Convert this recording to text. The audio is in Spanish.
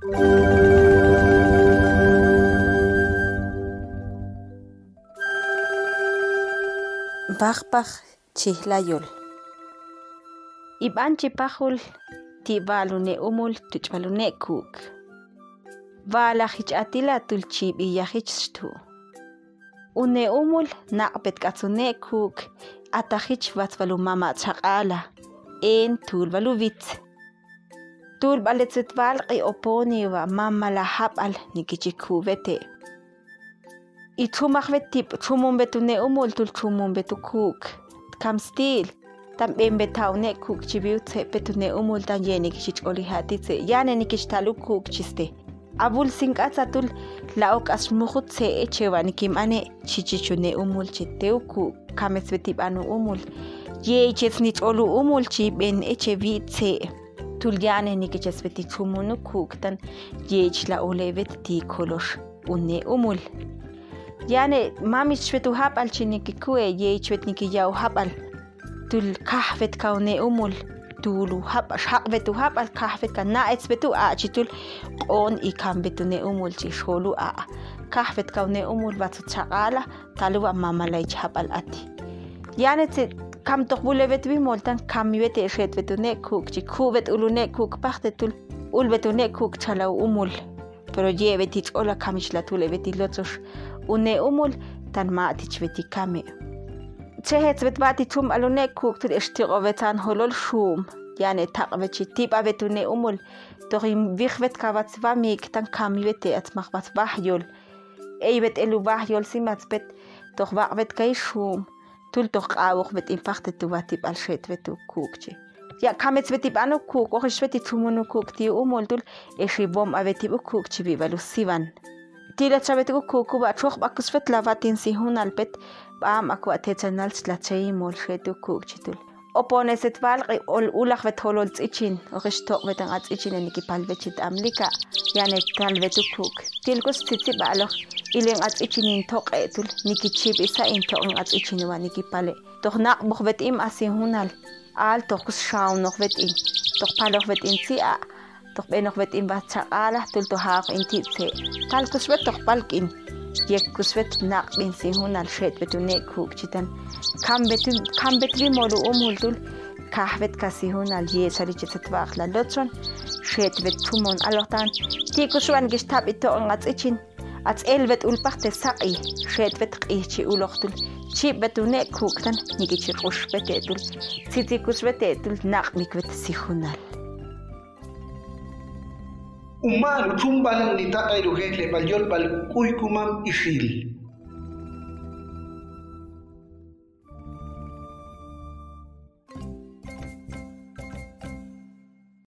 Baqbaq chihlayol. Iban chipajul tibalune umul tuchbalune kuk. Vala hich'atila tulchibi hichtu. Une umul naqbet katsune kuk atahich vatsvalu mama chaqala. En tulbalu vit. Tulbaletzitval qi oponi wa mama la habal nikichikuvete. Itumachvetip chumumbetune umul tulchumumbetu kuk. Kam stil. Tam bembetaune kuk chibiutse petune umul tan yeni kichicholihatitse yane nikishtalu kuk chiste. Abul sinkatsatul laok asmukhutse echewani kimane chichichune umul chiteu kuk kamesvetip anu umul. Ye chesnich olu umul chiben echevitse. Tul yane nikichesveti chumunu kuk tan yech la olevet ti kolosh une umul. Yani mami shvetu habal chinikikue ye chvetniki yau habal. Tul kahvet kaune umul tulu habal shaqvetu habal kahvet kana etsvetu achitul on ikam betune umul chisholu a kahvet kaune umul batu chaqala taluwa mamalay habal ati. Yani tse kam toqbulevet bimoltan kamivete shetvetune kuk chikuvet ulune kuk pachtetul ulvetune kuk chala umul. Pero yevetich ola kamishlatule vetilotsosh une umul tan maatich vetikame. Chehet vetbati chum alune kuk tul eshtirovetan holol shum. Yani taqvechi tiba vetune umul. Torim vichvet kavatsvamik tan kamivete atmachvat vahyol. Eivet elu vahyol simatzbet toch vakvet kai shum. Tul toch awok vet infachtetu vatip al shetvetu kukche. Ya kametsvetip anu kuk ochishveti chumunu kuk ti umul tul eshibom avetibu kuk chibivalu sivan. Tila chavetu kuku ba chok bakusvet lavatin sihun alpet bam akwa techanal slachei mol shetu kuk chitul. Oponeset valqi ol ulach vet holol tsichin orishtok vetan at tsichin nikipal vechit amlika yani talvetu kuk. Tilkos tsitsi baloch iling at tsichin tok etul nikichib isa into at tsichin wa nikipale. Toch nak bok vet im asihunal al toch shaun noch vet in. Toch paloch vet in si a toch benoch vet in batchaqala tul to haaq in titse. Tal kusvet toch palkin. Yek kusvet nak bin sihunal shet vetune kuk chitan. Kam betri molu umultul kahvet kasihunal ye sarichetet vaxla lotson shet vet tumon alortan ti kuswan gishtab ito ngats ichin ats elvet ulpachte saqi shet vet qichi uloqtul chib betune kuk tan nikichi qush vetetul titi kusvetetul nak mikvet sihunal. Umar chumbalan ni takay ruhekle balyol bal kuy kumam isil.